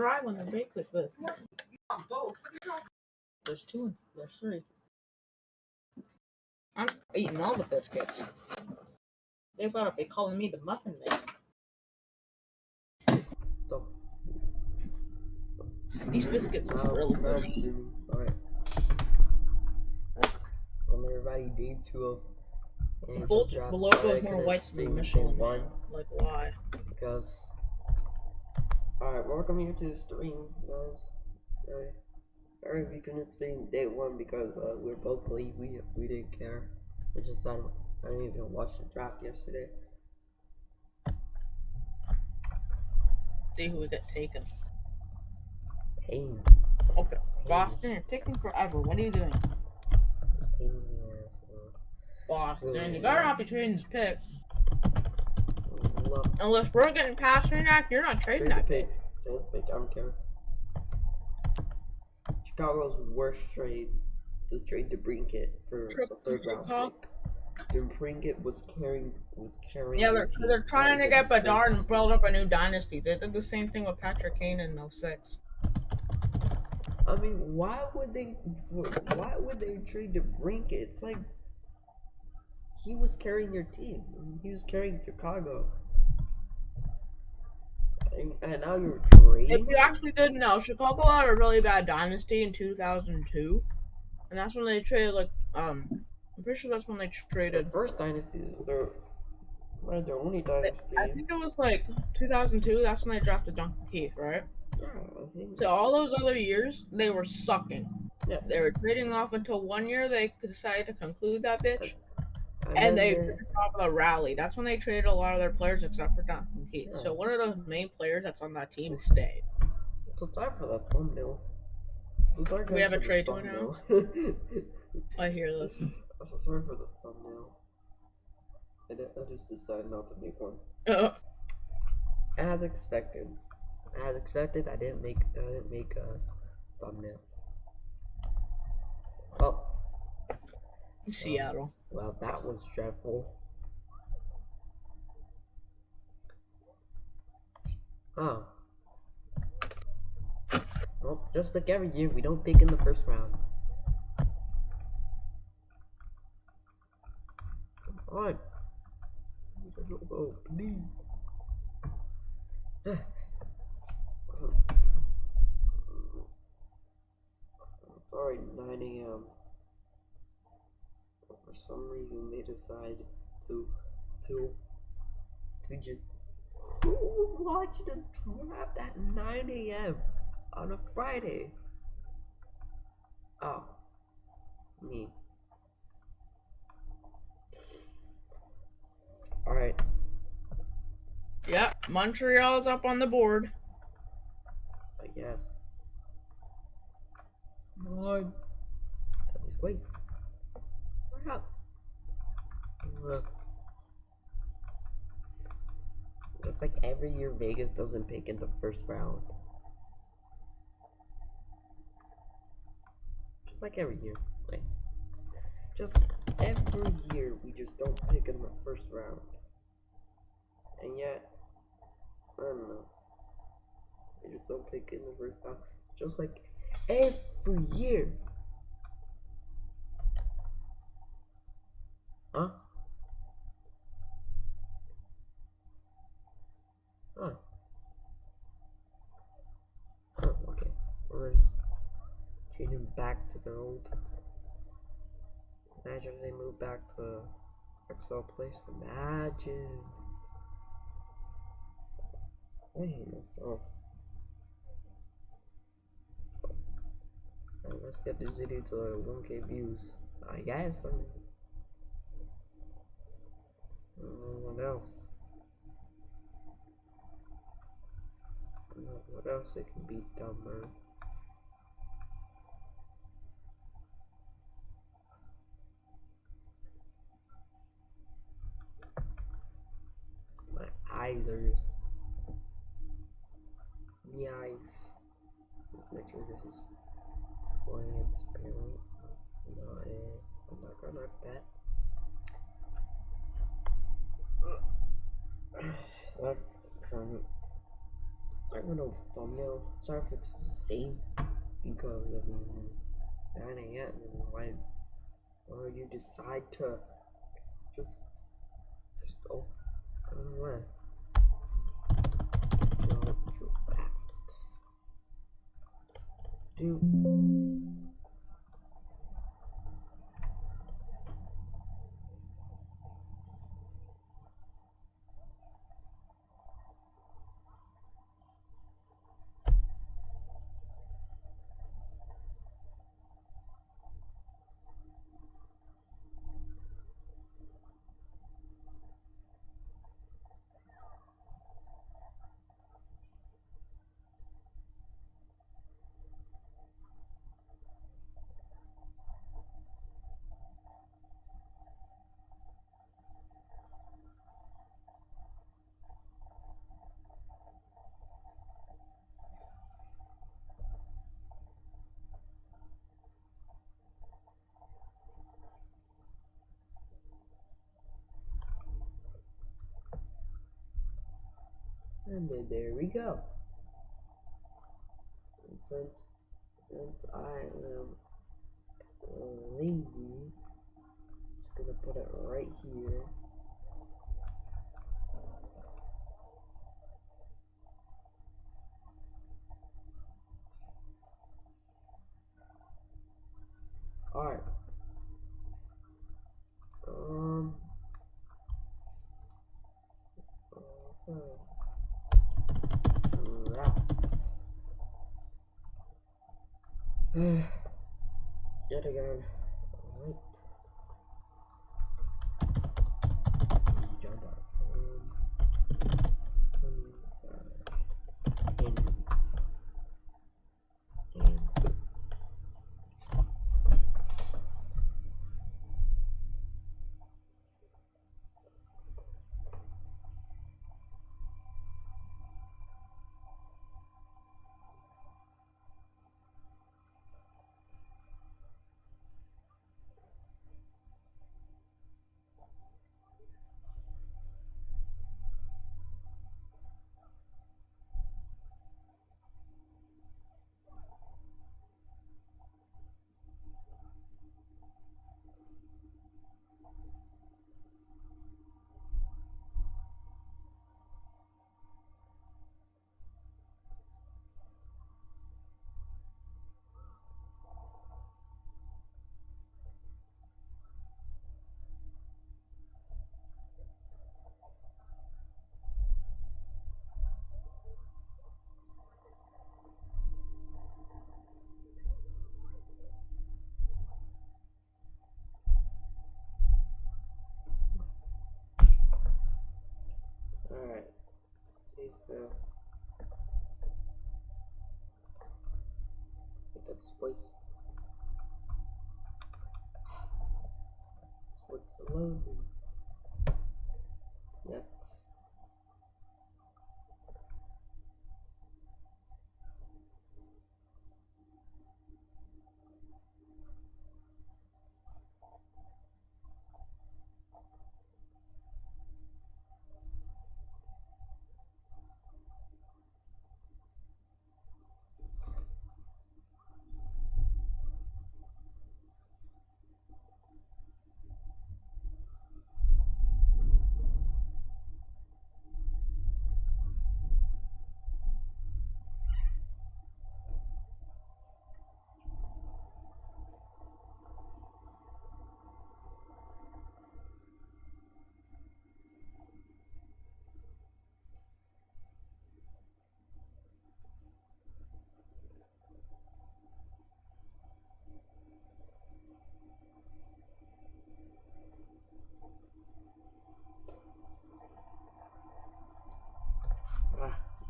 dry when they're baked like this. There's two. There's three. I'm eating all the biscuits. They better be calling me the muffin man. These biscuits are really good. Alright. Welcome everybody, day 2 of NHL Draft. The logo is more white to be Michelin. Like, why? Because. Alright, welcome here to the stream, guys. Sorry if you couldn't stream day 1 because we were both lazy. We didn't care. I didn't even watch the draft yesterday. See who we got taken. Pain. Okay. Boston, you're taking forever. What are you doing? Pain in the ass. Boston, you better not be trading this pick. Unless we're getting past Renac, you're not trading that pick. Trade the pick. I don't care. Chicago's worst trade to trade DeBrincat for the third round pick. DeBrincat was carrying. Yeah, they're trying to get Bedard and build up a new dynasty. They did the same thing with Patrick Kane in 06. I mean, why would they trade DeBrincat? It's like he was carrying your team. He was carrying Chicago. And now you're trading? If you actually didn't know, Chicago had a really bad dynasty in 2002. And that's when they traded, like, I'm pretty sure that's when they traded. The first dynasty, their only dynasty. I think it was, like, 2002, that's when they drafted Duncan Keith, right? Yeah, I think. So all those other years, they were sucking. Yeah. They were trading off until 1 year they decided to conclude that bitch. And they were top of the rally. That's when they traded a lot of their players except for Duncan Keith. Yeah. So one of the main players that's on that team stayed. So time for that thumbnail. We have a trade to announce. I hear this. So sorry for the thumbnail. I just decided not to make one. As expected, I didn't make a thumbnail. Oh. Seattle. Well, that was dreadful. Oh. Well, just like every year, we don't pick in the first round. Come on. Oh, please. Sorry, 9 a.m. For some reason they decide to just watch the draft at 9 a.m. on a Friday. Oh, me. Alright. Yep, Montreal's up on the board. I guess. Come on. Just wait. Up. Just like every year, Vegas doesn't pick in the first round. Just like every year, like just every year, we just don't pick in the first round. And yet, I don't know. We just don't pick in the first round. Just like every year. Huh? Oh. Oh, okay. Well, let's change them back to their old. Imagine if they move back to XL place. Imagine. I hate myself. Right, let's get this video to like 1K views. I guess. I mean, what else? What else it can be dumber? My eyes are just the eyes. Let's make sure this is transparent. No, I'm not gonna knock that. I don't know thumbnail. Sorry if it's the same because I mean 9 a.m. Why would you decide to just oh I don't know why. Dude. And then there we go. Since I am lazy, just gonna put it right here. Alright. So draft. Yet again. Alright. Jump up. Alright. Get that space. Switch the loading. Yep.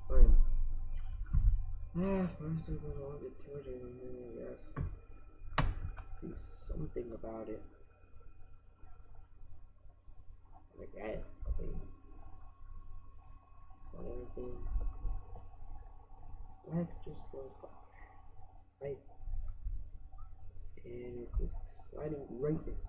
Fine. First of all, I'll get to it in a minute, yes. Do something about it. I guess, I mean, not everything. Life just goes by, right? And it's exciting greatness.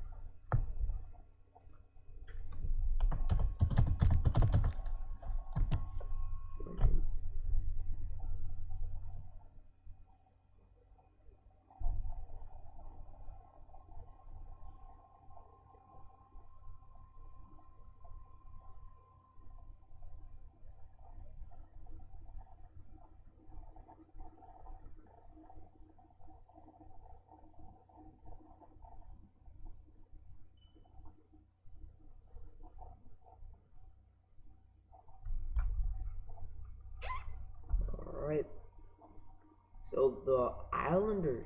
So the Islanders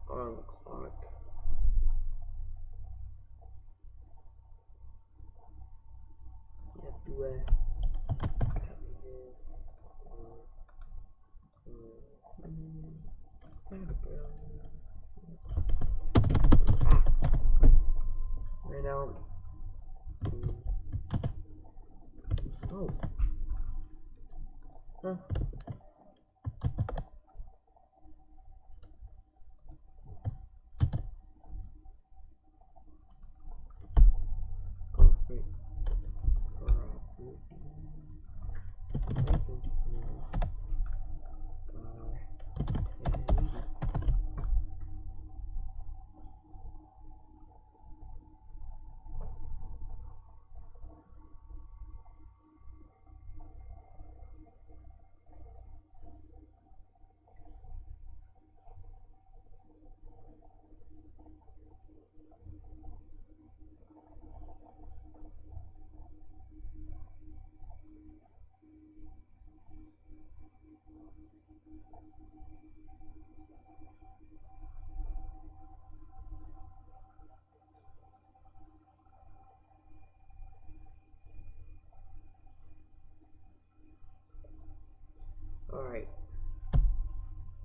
are on the clock. You have to copy this. Right now. Oh. Huh. Oh, wait. Alright.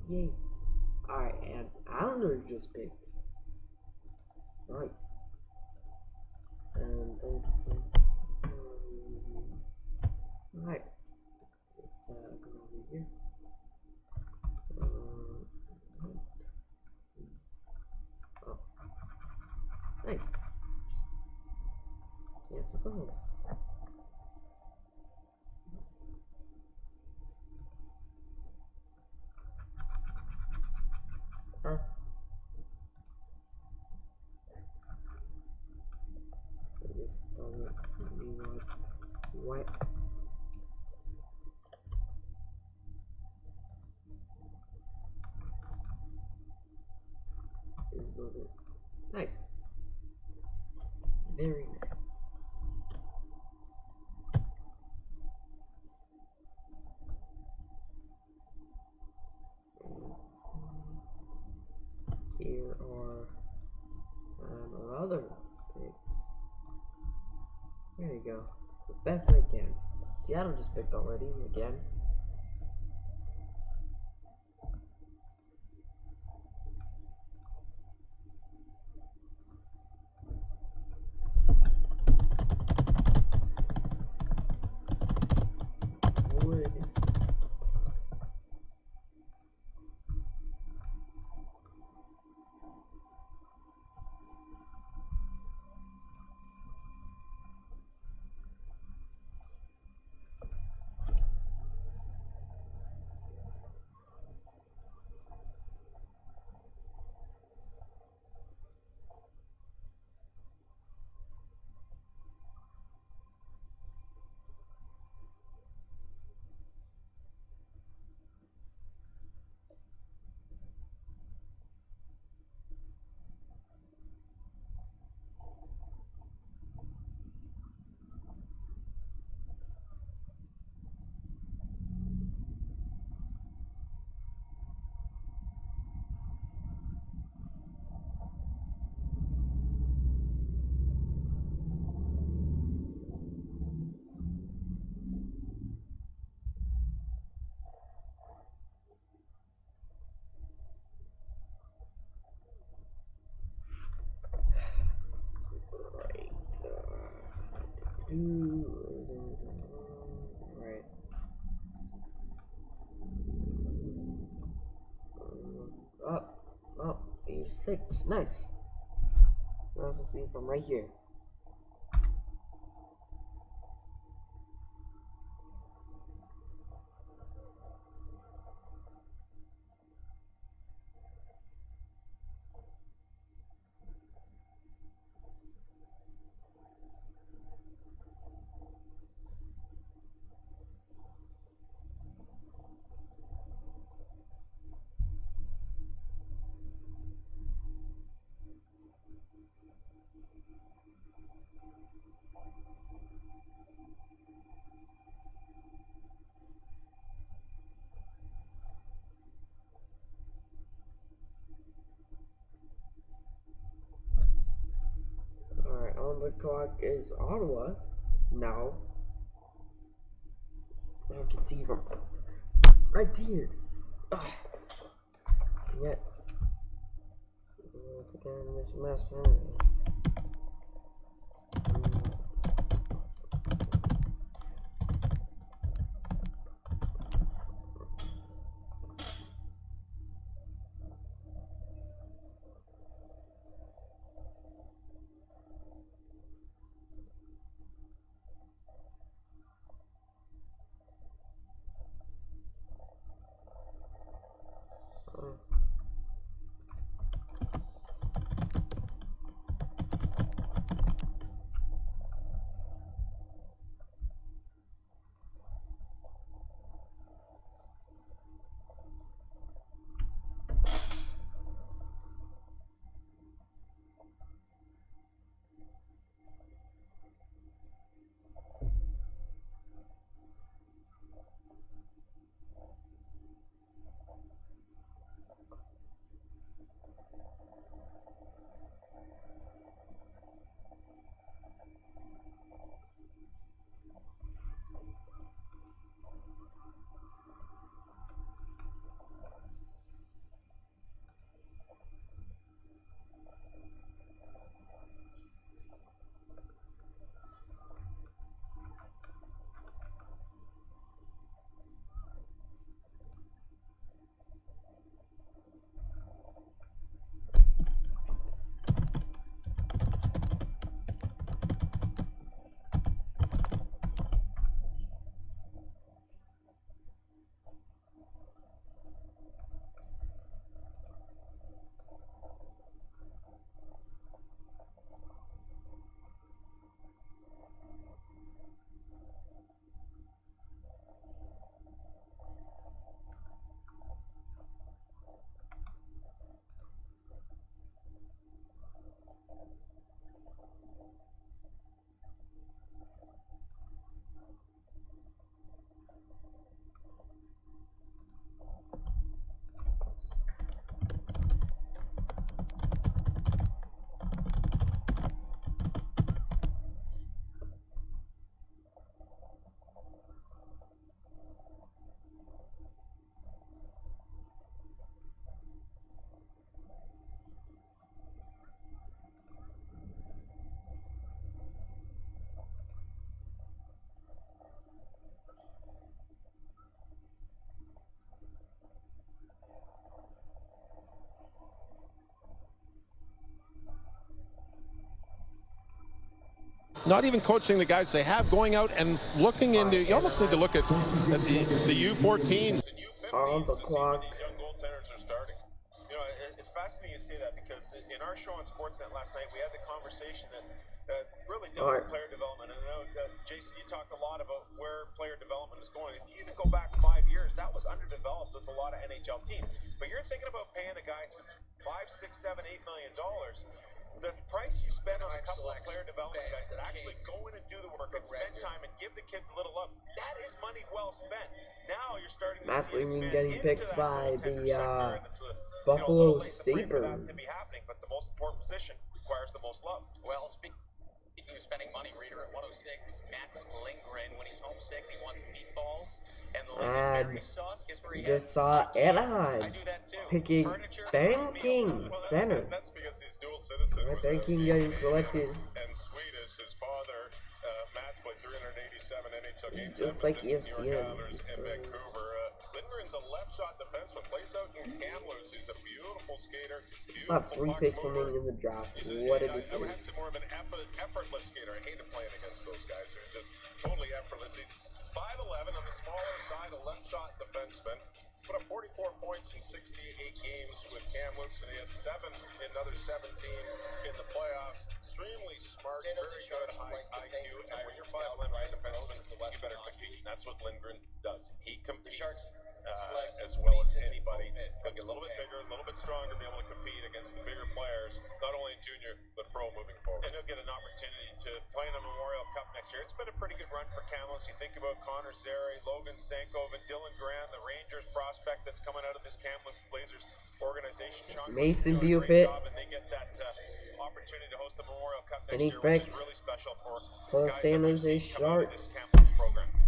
Yay. Alright, and Islanders just picked. Nice. And alright. Let's go over here. Oh. Nice. It's a goal. Huh? This doesn't mean what? This doesn't. Nice. Very nice. Here are another pick. There you go. The best I can. Seattle just picked already again. Wood. Right. Oh, he's clicked. Nice. Now let's see from right here. clock is Ottawa now. I can see them right here. Yet, again, this mess anyway. Not even coaching the guys they have, going out and looking into, you almost need to look at the U14s. On the clock. Young goaltenders are starting. You know, it's fascinating you say that because in our show on Sportsnet last night, we had the conversation that really dealt with player development. And I know, Jason, you talked a lot about where player development is going. If you even go back 5 years, that was underdeveloped with a lot of NHL teams. But you're thinking about paying a guy $5, $6, $7, $8 million. The price you spend on a couple of player development guys that actually go in and do the work and spend time and give the kids a little love, that is money well spent. Now you're starting to Matt see Freeman getting picked by the Buffalo Buffalo Sabres. to be happening, but the most important position requires the most love. Well, speaking of spending money, Reader at 106, Max Lindgren, when he's homesick, he wants meatballs and lingonberry sauce. Guess where he just saw Anaheim I do that too. picking Furniture, Ben King, center. That's because he's dual citizen. Ben King getting selected. And Swedish, his father, Matt's played 387 NHL games. Just like New York ESPN. Islanders and Vancouver. Lindgren's a left shot defenseman, plays out in Kamloops. He's a beautiful skater. Saw 3 picks remaining in the draft. What a I would decision. have to say more of an effortless skater. I hated playing against those guys. They're just totally effortless. He's 5'11" on the smaller side, a left shot defenseman. Put up 44 points in 68 games with Kamloops, and he had 7 in another 17 in the playoffs. Extremely smart, very good, high IQ. And when you're 5'11" defenseman, you better compete. And that's what Lindgren does. He competes as well as anybody. He'll get a little bit bigger, a little bit stronger, be able to compete against the bigger players, not only in junior, but pro moving forward. And he'll get an opportunity to play in the Memorial Cup next year. It's been a pretty good run for Kamloops. You think about Connor Zary, Logan Stankoven, Dylan Grant, the Rangers prospect that's coming out of this Kamloops Blazers organization. Mason Bupit. And they get that opportunity to host the Memorial Cup next Any year, which picked? is really special. For the San Jose Sharks.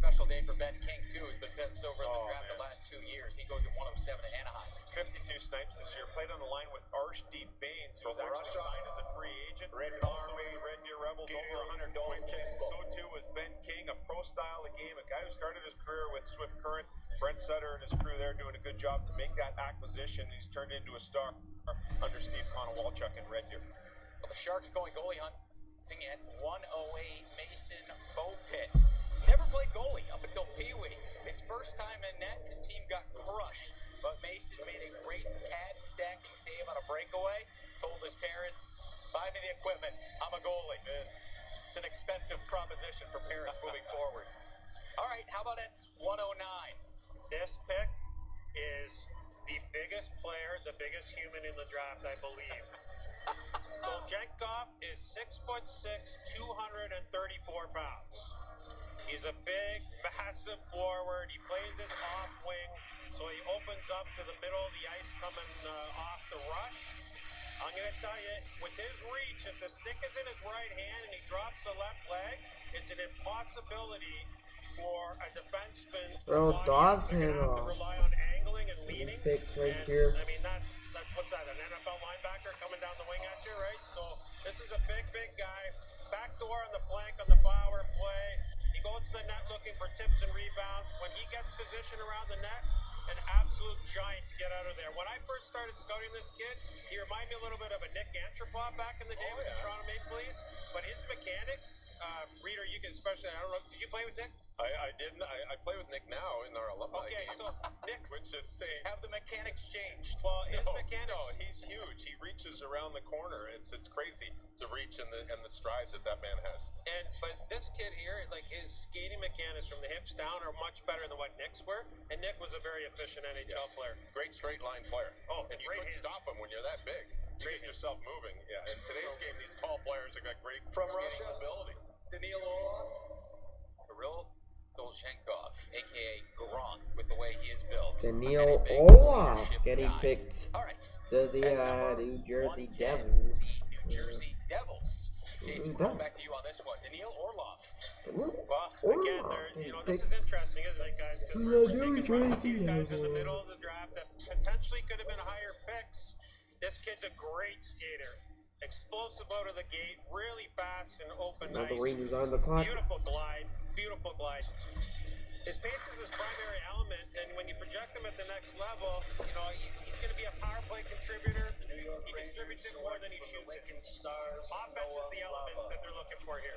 Special day for Ben King, too. He's been pissed over in the draft the last 2 years. He goes at 107 to Anaheim. 52 snipes this year. Played on the line with Arshdeep Baines, who was actually signed as a free agent. Also made Red Deer Rebels over 100 points. So too was Ben King, a pro style of game, a guy who started his career with Swift Current. Brent Sutter and his crew there doing a good job to make that acquisition. He's turned into a star under Steve Konowalchuk in Red Deer. Well, the Sharks going goalie hunting at 108, Mason Beaupit. Never played goalie up until Pee Wee. His first time in net, his team got crushed. But Mason made a great pad stacking save on a breakaway. Told his parents, buy me the equipment. I'm a goalie. It's an expensive proposition for parents moving forward. All right, how about at 109? This pick is the biggest player, the biggest human in the draft, I believe. Dolchenkov is 6'6", 234 pounds. He's a big, massive forward. He plays it off wing, so he opens up to the middle of the ice coming off the rush. I'm going to tell you, with his reach, if the stick is in his right hand and he drops the left leg, it's an impossibility for a defenseman to rely on angling and leaning. Picked right here. I mean, that's what's that, an NFL linebacker coming down the wing at you, right? So this is a big guy. Backdoor on the flank on the power play. He goes to the net looking for tips and rebounds. When he gets position around the net, an absolute giant to get out of there. When I first started scouting this kid, he reminded me a little bit of a Nick Antropov back in the day with the Toronto Maple Leafs. But his mechanics, Reader, you can especially, I don't know, did you play with Nick? I didn't. I play with Nick now in our alumni games. So Nick's, which is saying, Have the mechanics changed? well, his mechanics. No, he's huge. He reaches around the corner. It's crazy the reach and the strides that man has. But this kid here, like his skating mechanics from the hips down are much better than what Nick's were. And Nick was a very efficient NHL player. Great straight line player. Oh, and you great couldn't hand. stop him when you're that big. You get yourself moving. Yeah. In today's game, these tall players have got great From skating Russia? ability. Danil Orlov, Kirill Dolchenkov, a.k.a. Gronk, with the way he is built. Danil Orlov getting picked All right. to the New Jersey Devils. The New Jersey Devils. Jason, we'll back to you on this one. Danil Orlov. Well, again, this is interesting, isn't it, guys? Because we're taking one of these guys in the middle of the draft that potentially could have been higher picks. This kid's a great skater. Explosive out of the gate, really fast and open Now ice. the Rangers on the clock. Beautiful glide. His pace is his primary element, and when you project him at the next level, he's going to be a power play contributor. He distributes it more than he shoots it. Offense is the element that they're looking for here.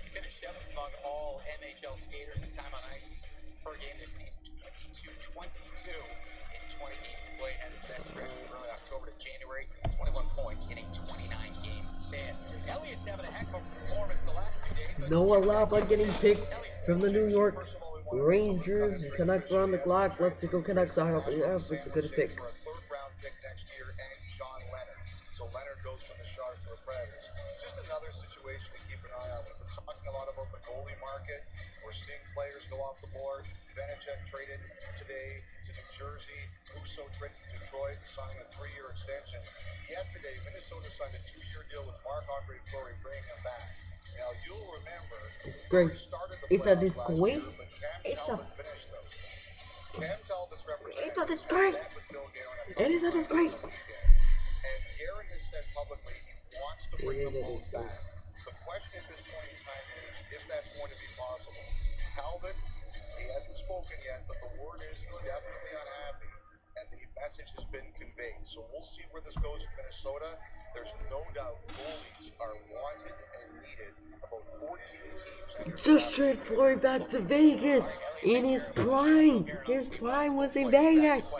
He finished 7th among all NHL skaters in time on ice per game this season, 22-22 in 20 games played. Had his best stretch from early October to January, 21 points in a 29 game span. Elliott's having a heck of a performance the last 2 days. Noah Lapa getting picked from the New York Rangers. Canucks are on the clock. Let's go Canucks. I hope it's a good pick. For a third-round pick next year, and John Leonard. So Leonard goes from the Sharks to the Predators. Just another situation to keep an eye on. We've been talking a lot about the goalie market. We're seeing players go off the board. Vanacek traded today to New Jersey. Husso traded to Detroit, signing a 3-year extension. Yesterday, Minnesota signed a 2-year deal with Marc-Andre Fleury, bringing him back. Now, you'll remember... Disgrace. It's a disgrace. It's a... It's a disgrace. It is a disgrace. And Gary has said publicly he wants to bring them both back. The question at this point in time is if that's going to be possible. Talbot, he hasn't spoken yet, but the word is he's definitely unhappy, and the message has been conveyed. So we'll see where this goes in Minnesota. There's no doubt goalies are wanted and needed. About 14 teams. Just trade Fleury back to Vegas in his prime. His prime was in Vegas.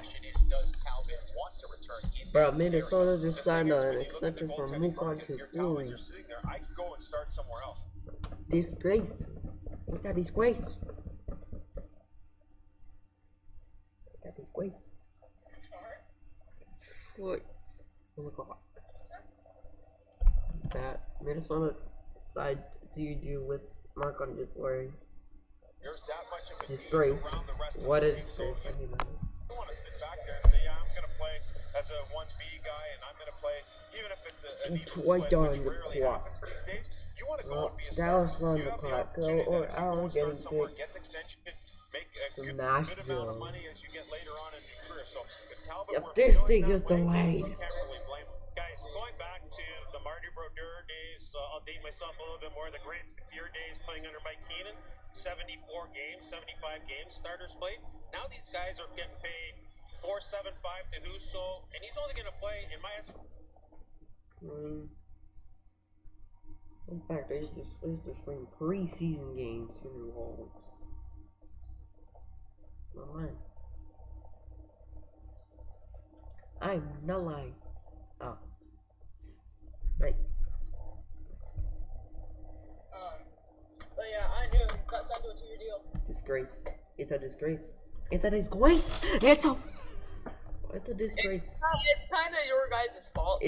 Bro, Minnesota just signed an extension from Mukon to Fleury. I could go and start somewhere else. Disgrace. Look at disgrace. Look at disgrace. Detroit on the clock. That Minnesota decided to do with Marc-Andre Fleury. There's that much of a Disgrace. around the rest of What the a league. disgrace. I mean, I don't want to sit back there and say, yeah, I'm going to play as a 1B guy, and I'm going to play, even if it's a Detroit on the clock. these days. You want to go and be a Dallas on the clock go, or Allen getting picked from Nashville. Yep, this thing is delayed. Guys, going back to the Marty Brodeur days, I'll date myself a little bit more. The Great Fear days playing under Mike Keenan, 74 games, 75 games starters played. Now these guys are getting paid $4.75 to Husso, and he's only going to play in my. In fact, I used to bring preseason games for New Hawks. Not lying. I'm not lying. Oh. Right. But yeah, I knew. That's not doing to your deal. Disgrace. It's a disgrace. It's a disgrace. It's a disgrace. It's kind of your guys' fault.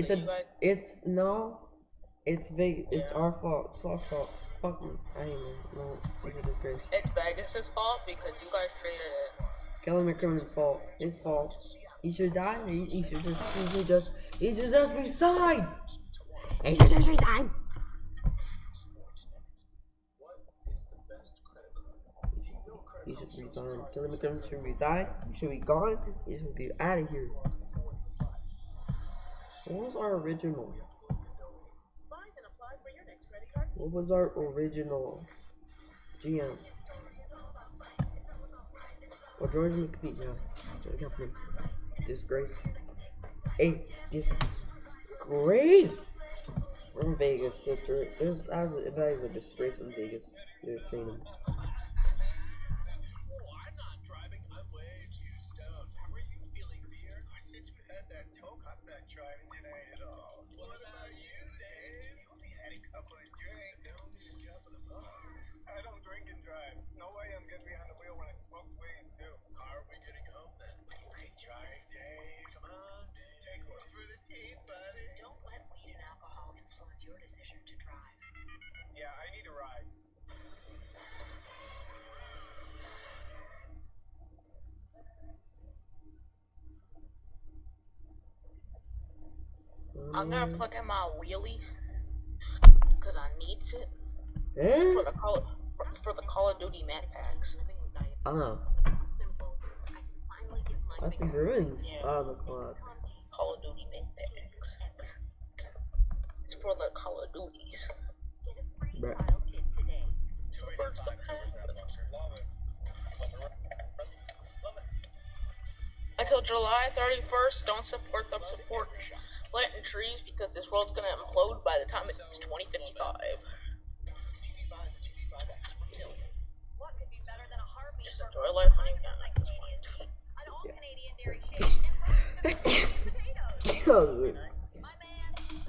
It's big. It's our fault. It's our fault. Fuck me. I ain't no. It's a disgrace. It's Vegas' fault because you guys traded it. Kelly McCrimmon's fault. His fault. He should die. He should just resign. He should just resign. He should resign. Kelly McCrimmon should resign. He should be gone. He should be out of here. What was our original? What was our original GM? Well, George McPhee, yeah. George Company. Disgrace. A disgrace from Vegas. That is a disgrace from Vegas. They're training. I'm gonna plug in my wheelie because I need it for the Call of Duty Mad Packs. Oh. I think Bruins out of the clock. Call of Duty Mad Packs. It's for the Call of Duties. Bruh. Until July 31st, don't support them. Support planting trees because this world's gonna implode by the time it's 2055. Just enjoy life when you can at this point.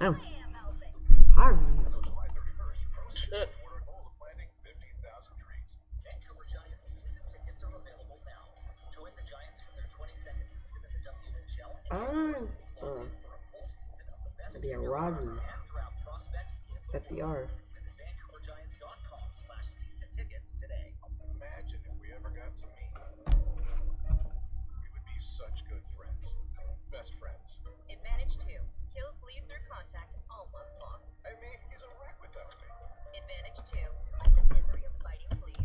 Oh. Harvey's. Shit. That'd be a Rogers. FDR. Imagine if we ever got to meet. We would be such good friends. Best friends. Advantage 2. Kills leave through contact all month long. I mean, he's a wreck without me. Advantage 2. Let the misery of fighting please.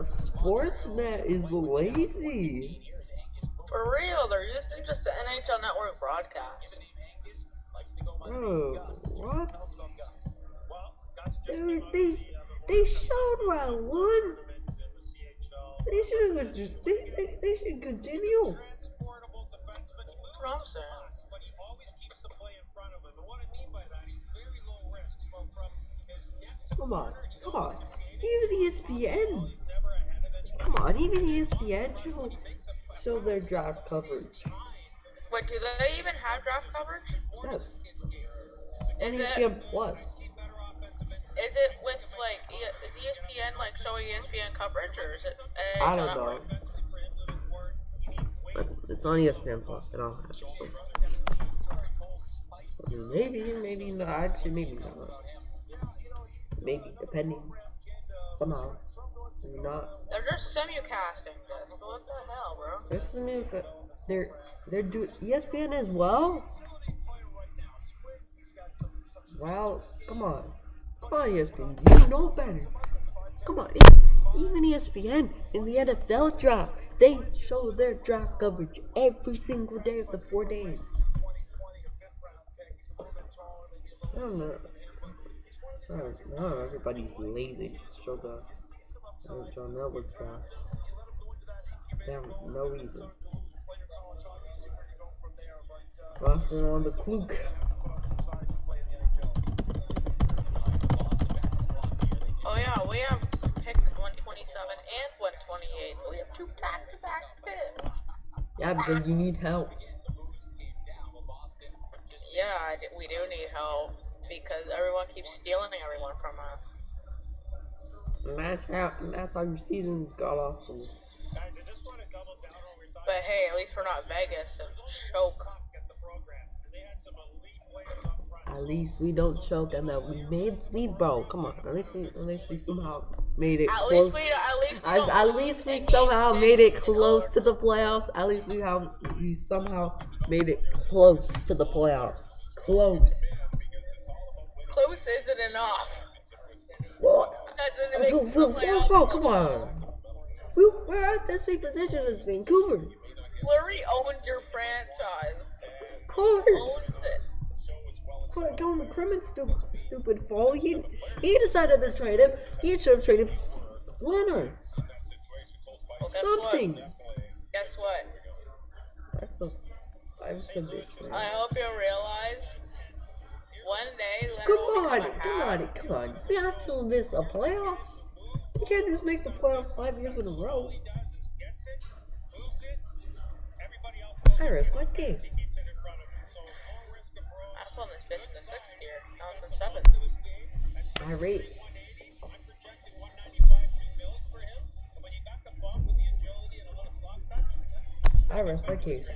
Sportsnet is lazy. For real, they're using just the NHL Network broadcast. Bro, what? They showed round 1. They should have just they should continue. That's what I'm saying. Come on. Even ESPN. Come on, even ESPN show their draft coverage. Wait, do they even have draft coverage? Yes. And ESPN Plus. Is it with like is ESPN like showing ESPN coverage or is it? I don't know. But it's on ESPN Plus. I don't have it. So. I mean, maybe not. Actually, maybe not. Maybe, depending. Somehow. Not. They're just simulcasting this. What the hell, bro? They're doing ESPN as well? Well, come on. Come on, ESPN. You know better. Come on. Even ESPN in the NFL draft, they show their draft coverage every single day of the 4 days. I don't know. Everybody's lazy. Just show the John Elwood draft. They have no reason. Boston on the Kluk. Oh yeah, we have pick 127 and 128. So we have 2 back-to-back picks. Yeah, because you need help. Yeah, we do need help because everyone keeps stealing everyone from us. And that's how your seasons got off. But hey, at least we're not Vegas and choke. At least we don't choke, and that we bro. Come on, at least we somehow made it close. At least we somehow made it close to the playoffs. At least we somehow made it close to the playoffs. Close. Close isn't enough. What? Bro, come on. We're at the same position as Vancouver. Fleury owned your franchise. Of course. Owns it. That's what Dylan McCrimmon's stupid fall. He decided to trade him. He should have traded Leonard. Well, Something. Guess what? That's a big trade. I hope you realize one day Leonard Come on. We have to miss a playoffs. You can't just make the playoffs 5 years in a row. I rest my case. I saw this bitch in the 6th year. Now it's in 7th. I rate. I rest my case.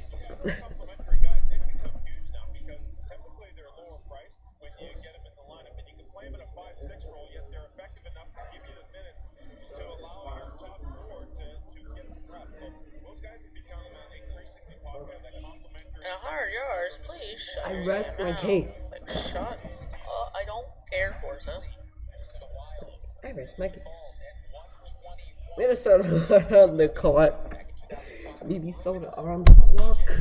I rest my case. Like, shut. I don't care, Forza. I rest my case. Minnesota on the clock. Minnesota are on the clock.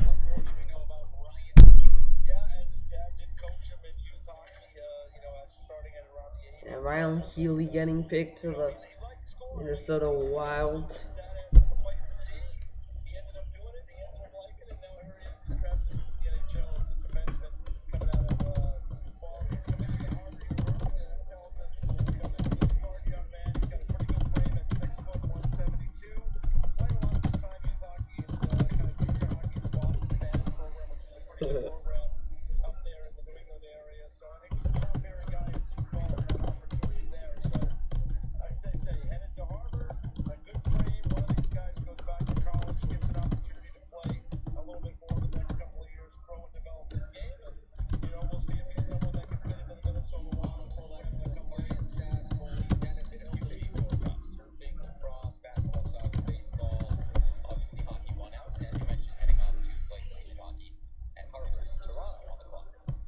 And Ryan Healy getting picked to the Minnesota Wild.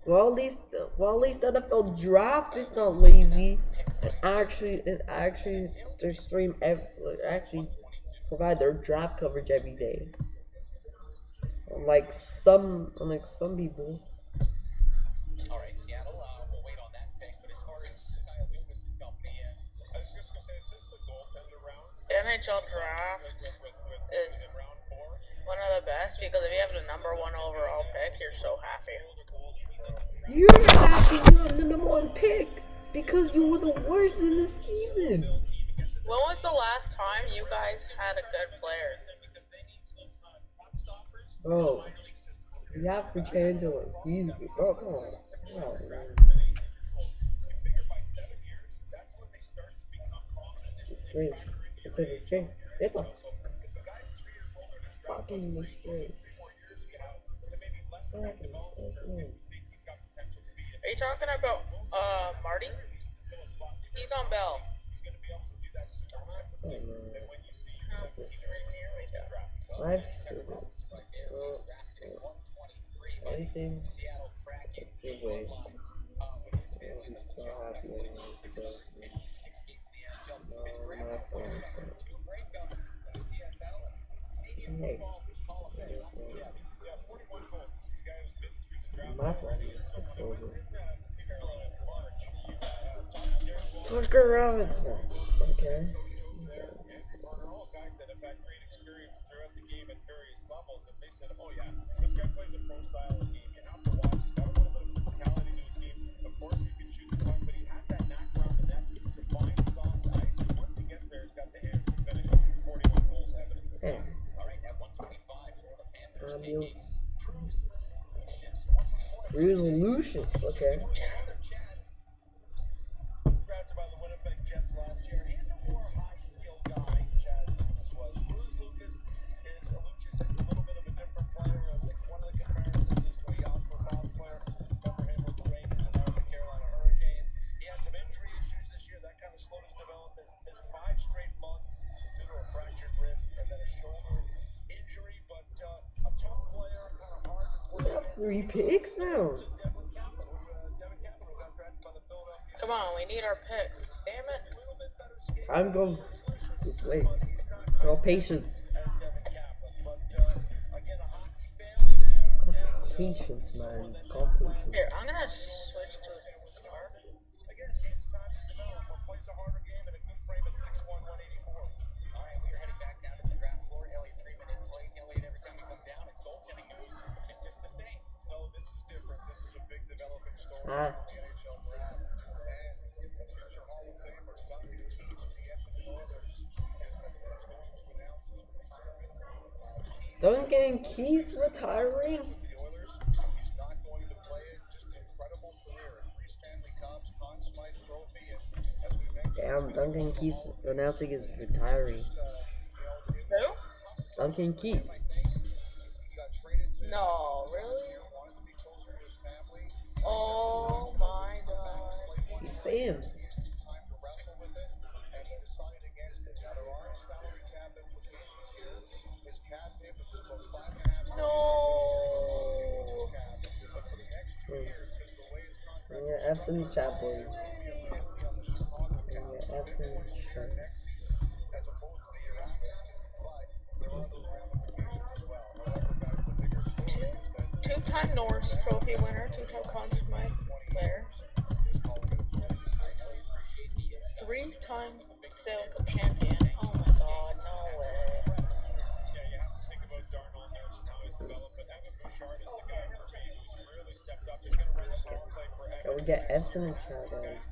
Well, at least the NFL draft is not lazy. It actually provide their draft coverage every day. Unlike some people. All right, Seattle. We'll wait on that pick. But as far as Kyle Dubas and company, I was just gonna say, is this the goaltender round? NHL Draft is one of the best because if you have the number 1 overall pick, you're so happy. You're happy you got the number 1 pick because you were the worst in the season. When was the last time you guys had a good player? Bro, you have to change it. He's bro, come on. Oh, man. Disgrace. It's a disgrace. It's a fucking disgrace. Are you talking about Marty? He's on Bell. Live service. Anything? Give way. He's not happy anymore. No, not fun. Hey. My phone is over. Tucker Robinson. Okay. Resolutions, okay. We got 3 picks now. Come on, we need our picks. Damn it. Time goes this way. It's called patience. It's called patience, man. It's called patience. Here, I'm gonna switch to a guitar. Alright, we are heading back down to the ground floor. Elliott 3 minutes plays. Elliott every time he comes down, it's goaltending news. It's just the same. No, this is different. This is a big developing story in the NHL Draft. And the future Hall of Famer, Duncan Keith of the Edmonton Oilers, is going to announce his retirement. Duncan Keith retiring? The Oilers, he's not going to play it. Just an incredible career. 3 Stanley Cups, Conn Smythe Trophy, and as we mentioned, Damn, Duncan Keith announcing his retiring. Who? Duncan Keith. No, really? Oh my god. He's saying. No. Yeah, absolute chat boys. Yeah, absolute chat. Two-time Norris Trophy winner, 2-time Conn Smythe player, 3-time Stanley Cup champion. Oh my god, no way. Can we get Epson and chat, guys?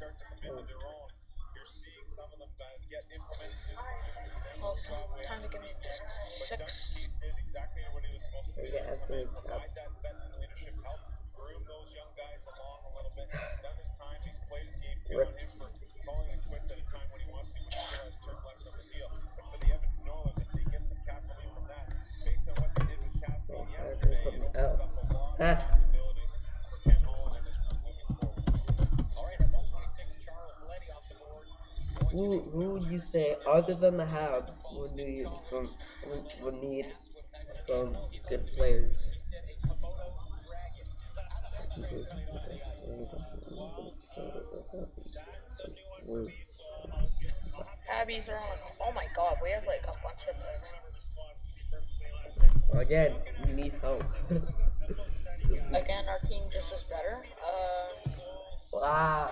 Also, time to give me just 6. Can we get Epson and chat? Rip. Oh. Ah. Who would you say, other than the Habs, would need some good players? Jesus. Abby's are on. Oh my god, we have like a bunch of picks. Again, we need help. Again, our team just is better. Wow,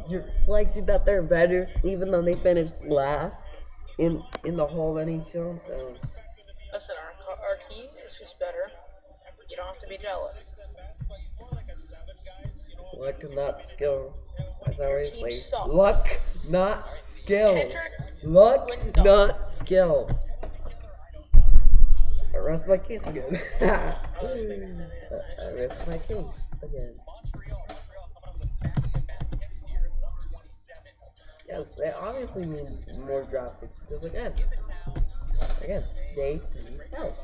you're flexing that they're better, even though they finished last in the whole NHL. Listen, our team is just better. You don't have to be jealous. Luck, not skill. As I always say, luck, not skill. Luck, not skill. I rest my case again. I rest my case again. Yes, they obviously need more draft picks because again, they need help.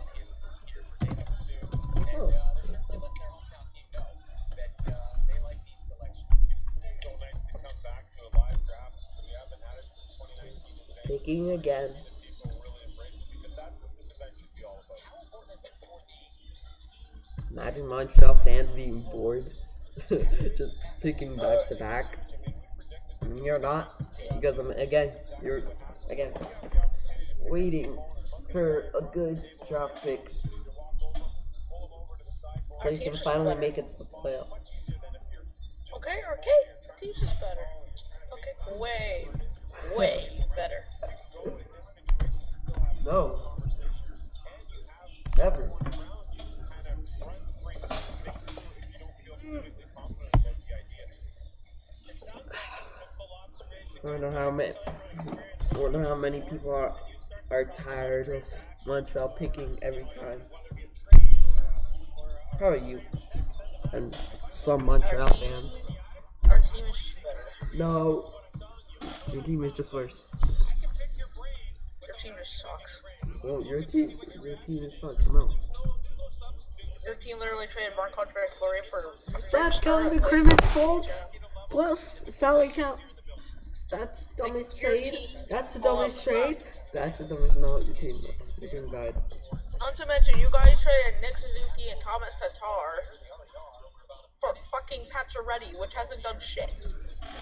They picking again. Imagine Montreal fans being bored. Just picking back to back. You're not, because you're waiting for a good draft pick so you can finally make it to the playoffs. Okay, our team's just better. Okay, way better. No. Never. I wonder how many people are tired of Montreal picking every time. Probably you and some Montreal fans. Our team is just better. No, your team is just worse. Your team just sucks. Well, your team is sucks. No. Your team literally traded Marc-Andre Fleury for. That's gonna be McCrimmon's fault. Plus salary cap. That's the dumbest trade. That's the dumbest trade. That's the dumbest. No, your team died. Not to mention, you guys traded Nick Suzuki and Thomas Tatar for fucking Pacioretty, which hasn't done shit.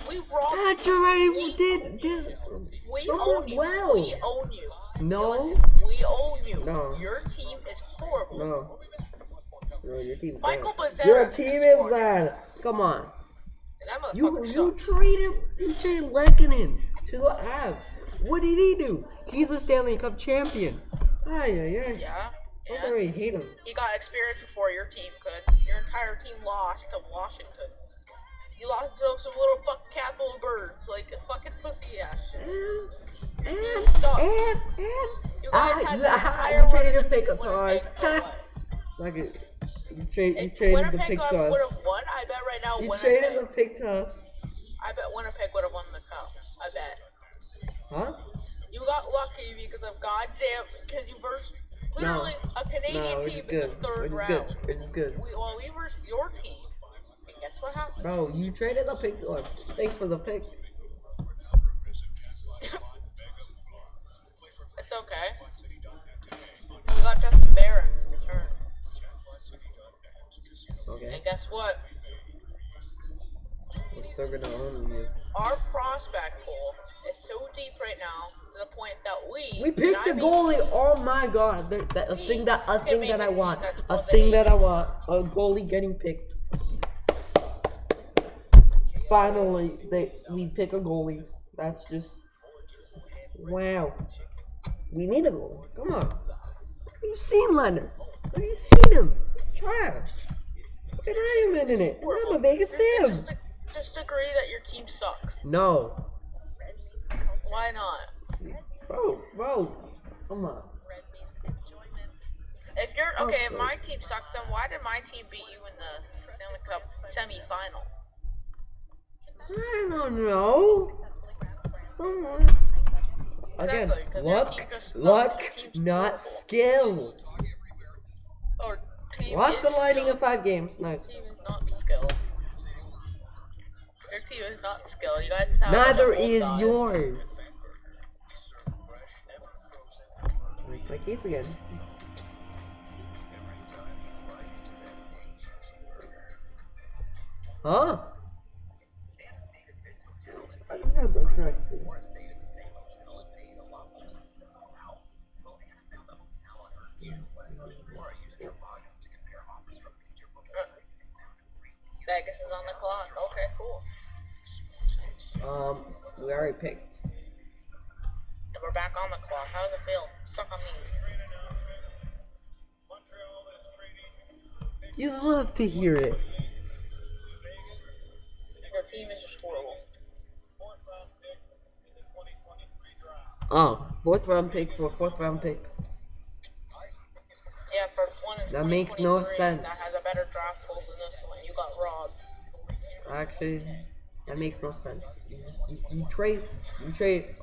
We robbed. Pacioretty did we somewhat own you. well. We own you. No. We own you. No. Your team is horrible. No. No, your team is Michael bad. Bazzara Your team is bad. Come on. You traded Lehkonen to the Avs. What did he do? He's a Stanley Cup champion. Yeah. I already hate him. He got experience before your team could. Your entire team lost to Washington. You lost to some little fucking cat little birds, like a fucking pussy ass shit. And you guys had the entire you traded run the pick of to us. Suck it. You traded the pick to us. would have won, I bet right now. You traded the pick to us. I bet Winnipeg would have won the cup. I bet. Huh? You got lucky because of because you versed literally a Canadian team in the third round. We're just good. We versed your team. And guess what happened? Bro, you traded the pick to us. Thanks for the pick. It's okay. We got Justin Barron in return. Okay. And guess what? We're still gonna own you. Our prospect pool is so deep right now to the point that we picked a goalie. Oh my god! A thing that I want. A thing that I want. A goalie getting picked. Finally, we pick a goalie. That's just wow. We need a goalie. Come on. Have you seen Leonard? Have you seen him? He's trash. And I am in it. And I'm a Vegas fan. Just agree that your team sucks. No. Why not? Bro. Come on. If you're okay, if my team sucks, then why did my team beat you in the Stanley Cup semi-final? I don't know. Someone. Again, luck, not skill. Lost the Lightning in 5 games. Nice. Your team is not skilled. Your team is not skilled. You guys have neither is yours. Makes my case again. Huh? I have the correct thing. Vegas is on the clock. Okay, cool. We already picked. And we're back on the clock. How does it feel? Suck on me. You love to hear it. Your team is just horrible. Oh, 4th round pick for a 4th round pick. Yeah, for one. That makes no sense. That has a better draft pool than this one. You got robbed. Actually, that makes no sense. You trade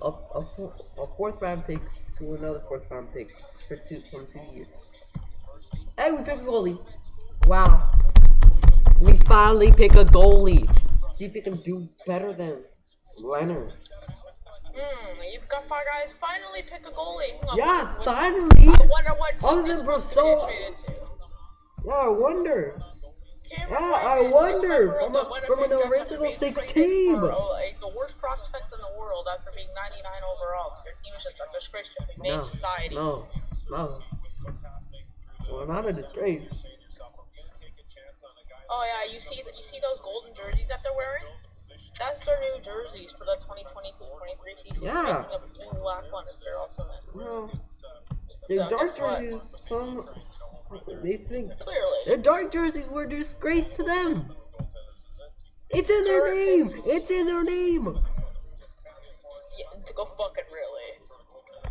a 4th round pick to another 4th round pick from 2 years. Hey, we pick a goalie. Wow, we finally pick a goalie. See if he can do better than Leonard. You've got five guys. Finally pick a goalie. Yeah, finally. I wonder what Other team than this one's gonna Brassard. get traded to. Yeah, I wonder. Cameron Yeah, I Wright is wonder. the From Winnipeg an Jets after original being 6 traded team. for, like, the worst prospect in the world after being 99 overall. Your team is just a disgrace to McMahon society. No. We're not a disgrace. Oh yeah, you see those golden jerseys that they're wearing? That's their new jerseys for the 2022-23 season. Yeah. Making up the last one is their ultimate. No. Their So, dark guess what? jerseys, they think Clearly. their dark jerseys were a disgrace to them. It's in their name. It's in their name. Yeah, to go fucking really.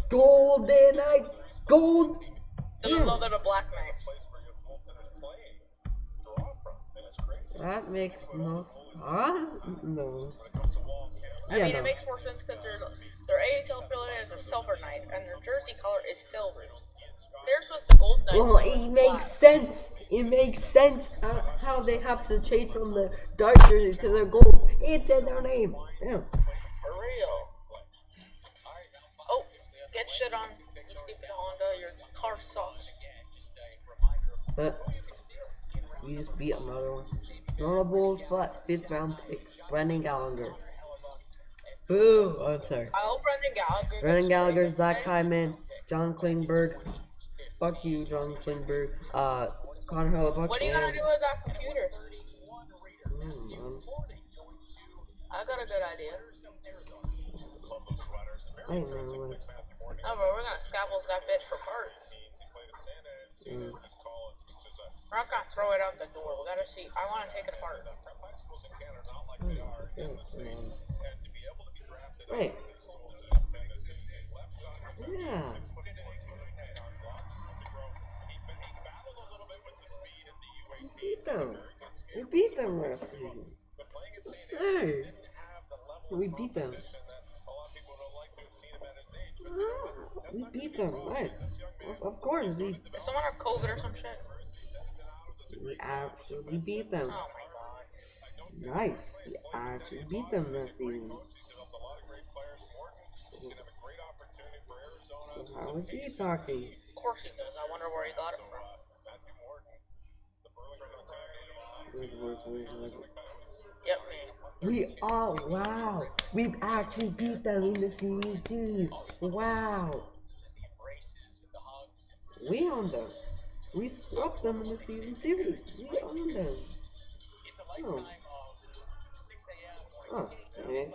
Golden Knights. Gold. Even though they're the Black Knights. That makes no sense. Huh? No. I mean, it makes more sense because their AHL affiliate is a Silver Knight, and their jersey color is silver. Theirs was the Gold Knight. Well, it makes sense. It makes sense how they have to change from the dark jerseys to their gold. It's in their name. Damn. For real. Oh, get shit on, you stupid Honda. Your car sucks. But we just beat another one. Notable 5th round picks. Brendan Gallagher. Boo! Oh, sorry. I hope Brendan Gallagher, Zach Hyman, John Klingberg. Fuck you, John Klingberg. Connor Hellebuck. What are you gonna do with that computer? I got a good idea. I don't know. Oh, but we're gonna scaffold that bitch for parts. We're not gonna throw it out the door. We gotta see. I wanna take it apart. Right. Yeah. We beat them last season. Yes, sir. We beat them. We beat them. Nice. Of course. Does someone have COVID or some shit? We absolutely beat them. Oh my god. Nice. We actually beat them this season. So how is he talking? Of course he does. I wonder where he got it from. Where's Yep, me. We are, wow. We've actually beat them in the season series. Wow. We own them. We swept them in the season series. We own them. Oh. Oh, nice.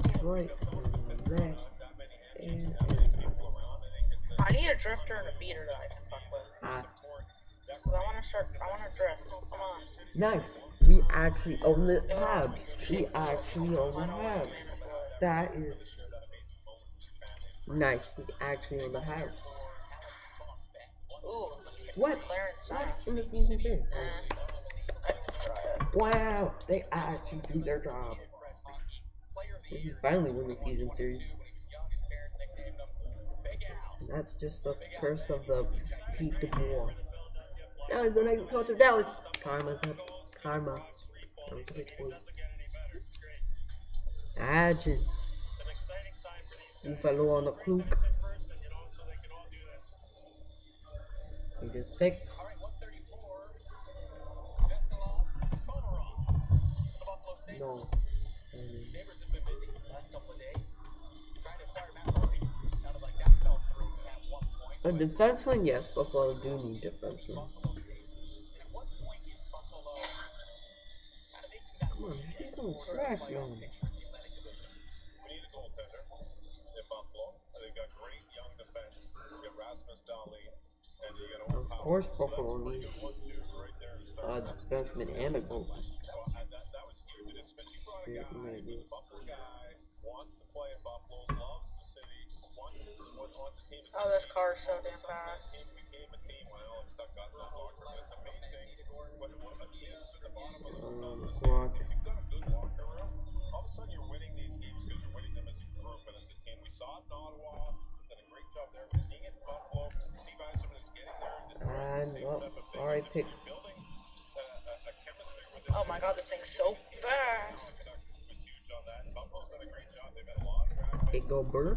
Detroit and Red and I need a drifter and a beater that I can fuck with. Cause I wanna drift. Come on. Nice. We actually own the Habs. We actually own the Habs. That is nice. We actually own the Habs. Ooh. Swept in the season series. Wow, they actually do their job. We finally win the season series. And that's just the curse of the Pete DeBoer. Now he's the next coach of Dallas. Karma's up. Karma. That was a big point. Imagine. Buffalo on the cloak. We just picked. No. A defenseman, yes, Buffalo do need defenseman. Come on, you see some trash now. Of course, Buffalo needs a defenseman and a goalie. Oh, this car is so damn fast. Clock. All of a sudden, you're winning these games because you're winning them as a group and as a team. We saw it in Ottawa. Done a great job there. We're seeing it in Buffalo. Steve Eisenman is getting there. And alright, pick. Oh my god, this thing's so fast. It go Burr.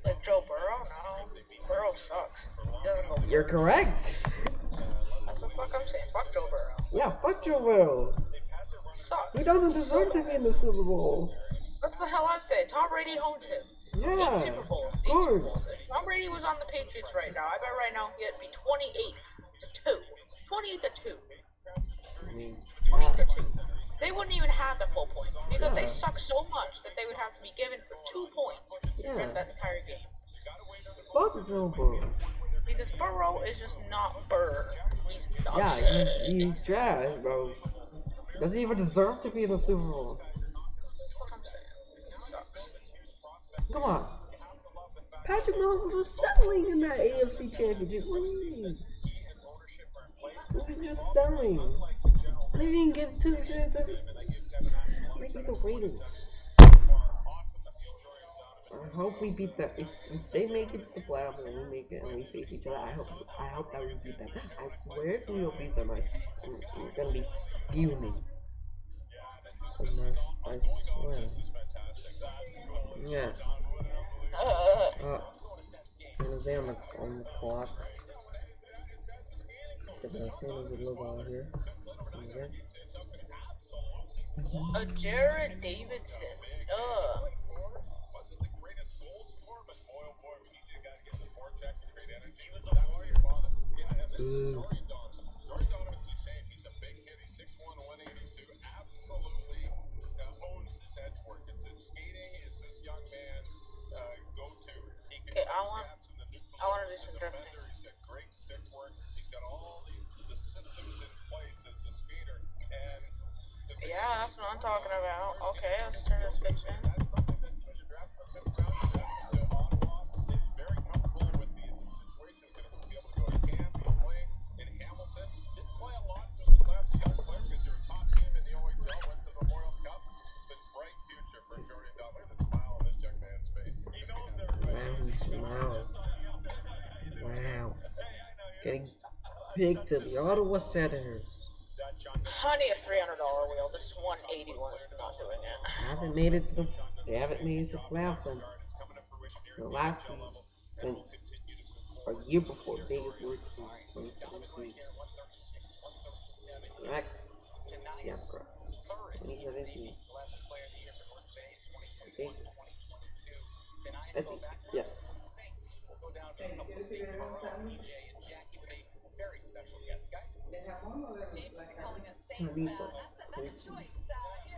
Like Joe Burrow? No. Burrow sucks. He doesn't go You're correct. That's what fuck I'm saying. Fuck Joe Burrow. Yeah, fuck Joe Burrow. Sucks. He doesn't deserve to be in the Super Bowl. That's the hell I'm saying. Tom Brady owns him. Yeah, Eight Super Bowls. of course. If Tom Brady was on the Patriots right now, I bet right now he'd be 28-2. 28-2. I mean, 28-2. They wouldn't even have the full point because they suck so much that they would have to be given for 2 points in that entire game. Fuck Joe Burrow. Because Burrow is just not Burr. He's not Yeah, he's trash, bro. Does he even deserve to be in the Super Bowl? That's what I'm saying. He sucks. Come on. Patrick Mahomes was settling in that AFC Championship. What do you mean? He was just selling. I didn't even give two shits to maybe the Raiders. I hope we beat them. If they make it to the playoffs and we make it and we face each other, I hope that we beat them. I swear if we don't beat them, I'm gonna be fuming. I swear. Yeah. San Jose on the clock. Let's get that San Jose logo out here. Jared Davidson. Ooh. Okay, I want to do some drifting. Yeah, that's what I'm talking about. Okay, let's turn this bitch in. Wow. Getting picked to the Ottawa Senators. I need a $300 wheel. This 181 is not doing it. They haven't made it to the playoffs since the last season, since a year before Vegas were in 2017. Correct? Yeah, correct. 2017. I think, yeah.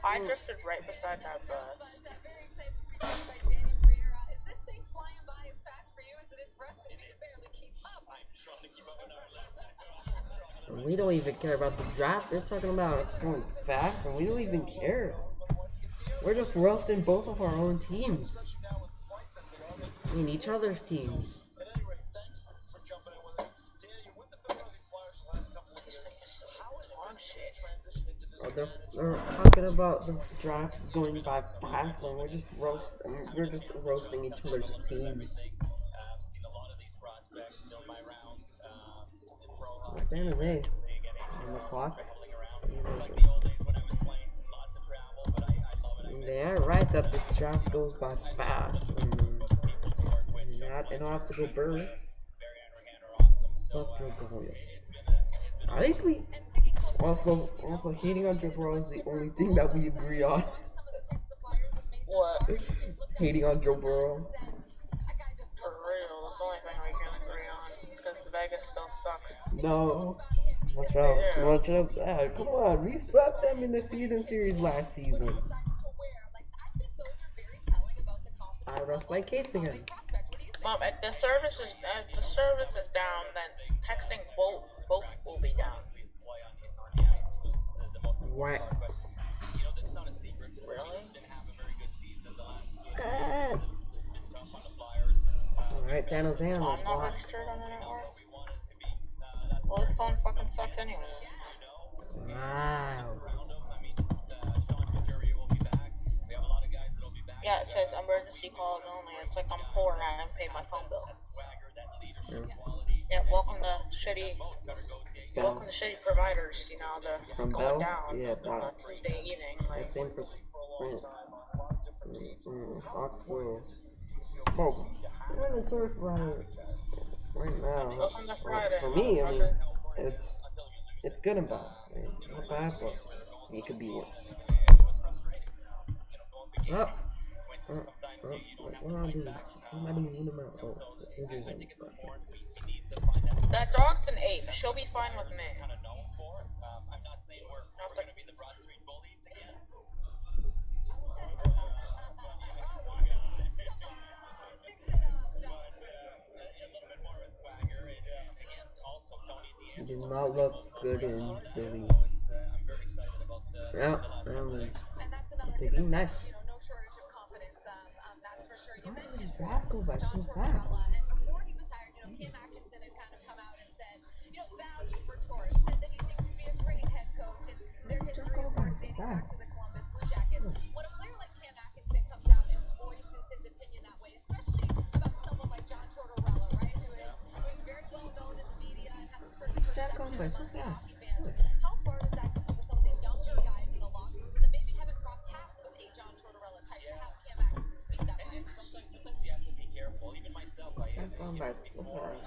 I drifted right beside that bus. We don't even care about the draft. They're talking about it's going fast, and we don't even care. We're just roasting both of our own teams. I mean, each other's teams. Oh, they're talking about the draft going by fast, and we're just roasting each other's teams. San Jose on the clock. They are right that this draft goes by fast. They don't have to go Burr. Fuck Joe Burrow. At least we also hating on Joe Burrow is the only thing that we agree on. What? Hating on Joe Burrow. For real, that's the only thing we can agree on. Because Vegas still sucks. No. Watch out. Yeah. Watch out. Ah, come on. We swept them in the season series last season. I rest my case again. Mom, if the service is down, then texting both will be down. What? Really? Alright, San Jose on the I'm not clock. registered on the network. Well, this phone fucking sucks anyway. Wow. Yeah, it says emergency calls only. It's like I'm poor and I haven't paid my phone bill. Yeah, welcome to shitty providers, you know, From going Bell? down Yeah, on Bell. a Tuesday evening. Like, That's in for Sprint. Oxford. Bro, we're in the surf right now. welcome to Well, Friday. for me, I mean, it's good and bad. I mean, not bad, but it could be worse. What am I doing? What am I doing? What am I? Oh, injuries on the back. That dog's an ape. She'll be fine with me. He did not look good in Philly. Yeah, taking nice. How did this draft go by so fast? That gone by so fast. That gone by so fast.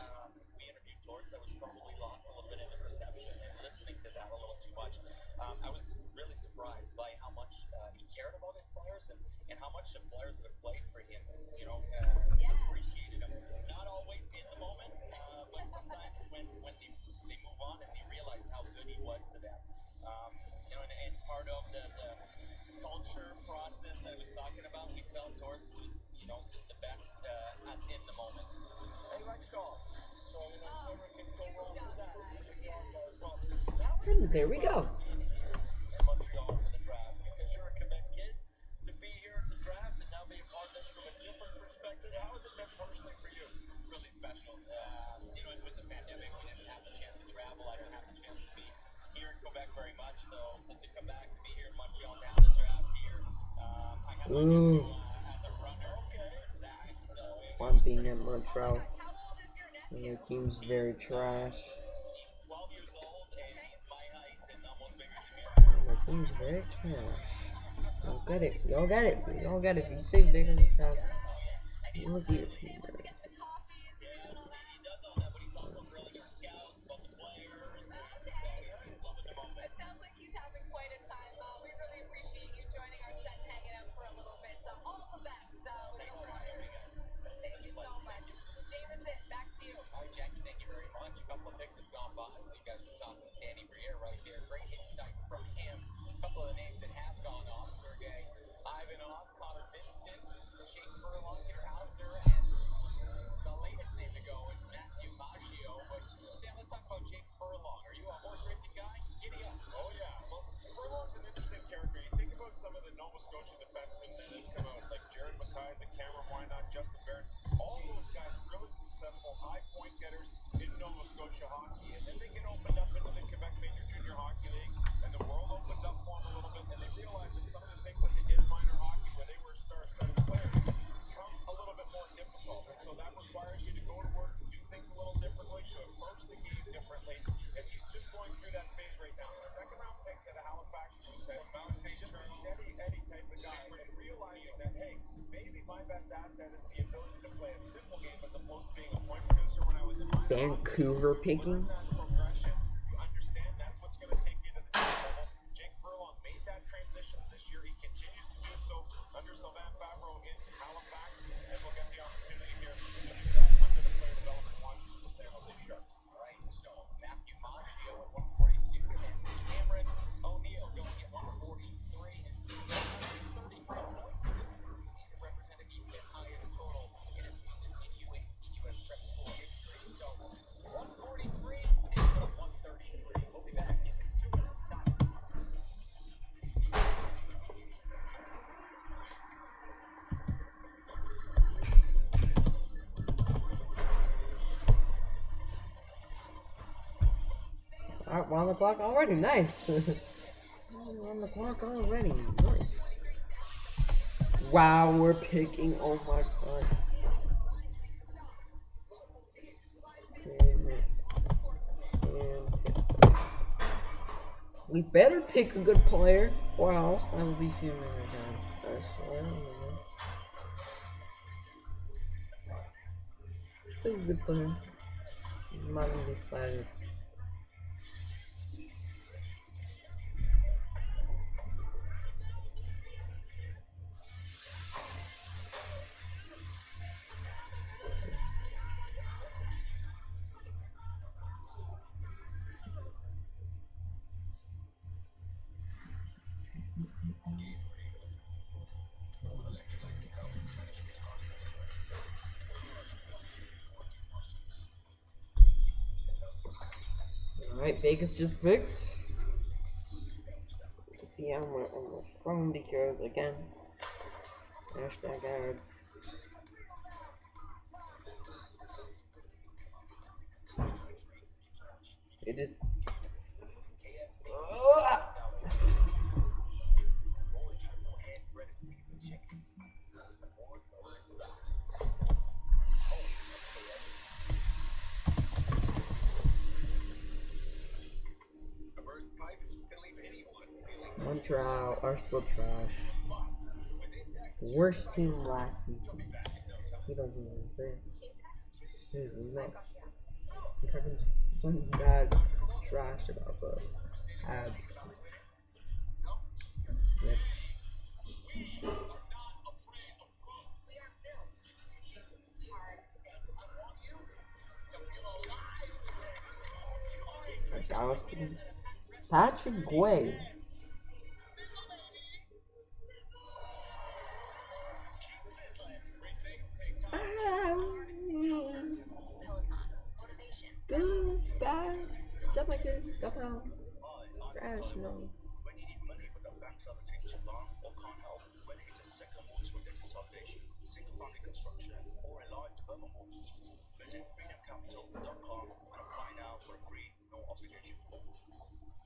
I was really surprised by how much he cared about his players and how much the players that have played for him, appreciated him. Not always in the moment, but sometimes when they move on and they realize how good he was to them. And part of the culture process I was talking about, he felt Torts was, just the best in the moment. Hey, let's go. So, never can go wrong with that. And there we go. Ooh. Fun being in Montreal. And your team's very trash. My team's very trash. Y'all get it. Y'all get it. Y'all get it. You say bigger than that. Look at your team, man. Vancouver picking. Alright, we're on the clock already. Nice. We're on the clock already. Nice. Wow, we're picking. Oh my god. We better pick a good player, or else I will be fuming again. I swear. Pick a good player. I'm not gonna be flattered. Alright, Vegas just picked. You can see how I'm from because, again, hashtag ads. It just. Montreal are still trash. Worst team last season. He doesn't even say it. He's mad. I'm talking something bad trash about the abs. Next. Dallas Patrick Guay. Goodbye. Stop my kid. Stop out. Trash, no.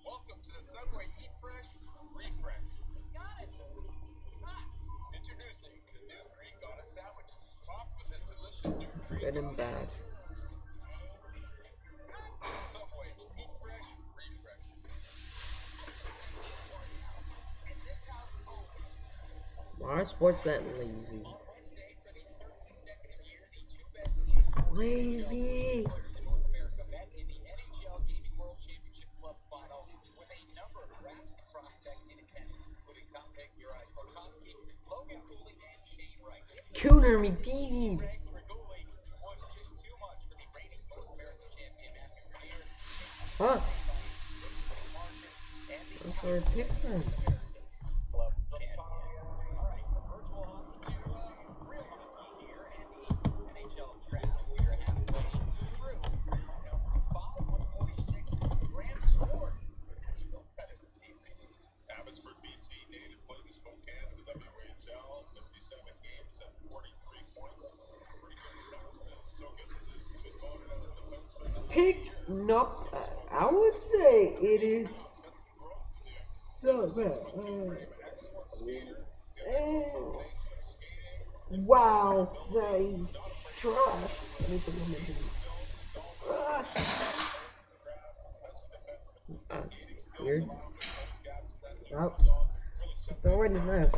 Welcome to the Subway Eat Fresh, Refresh. Got it. Introducing the new Greek on a sandwiches, topped with this delicious new Greek. Good and bad. Subway Eat Fresh, Refresh. Why are sports that lazy? Lazy. Cooner McDeevy. Huh? That's our pick then. Abbotsford, BC, native played in Spokane in the WHL, 57 games and 43 points. Pretty good start. So good voted out defenseman. Pick up. I would say it is not bad. Wow, that is trash. That's weird. Oh, it's already this.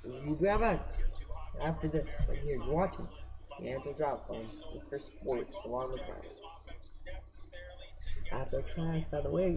We'll be right back after this. Right here, you're watching the NHL Draft on for sports along with Ryan. After trash, by the way.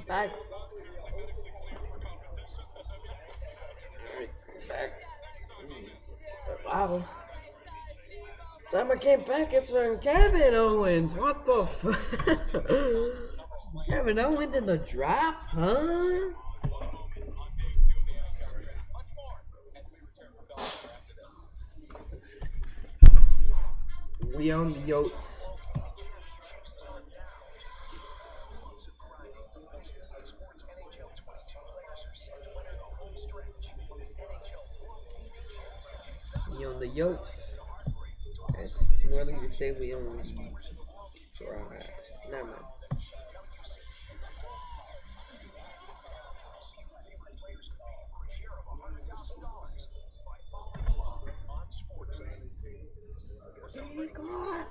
Back. Back. Wow. Time I came back, it's from Kevin Owens. What the Kevin Owens in the draft, huh? We own the Yotes. We own the Yotes. It's too early to say we own the draft. Never mind. Come on.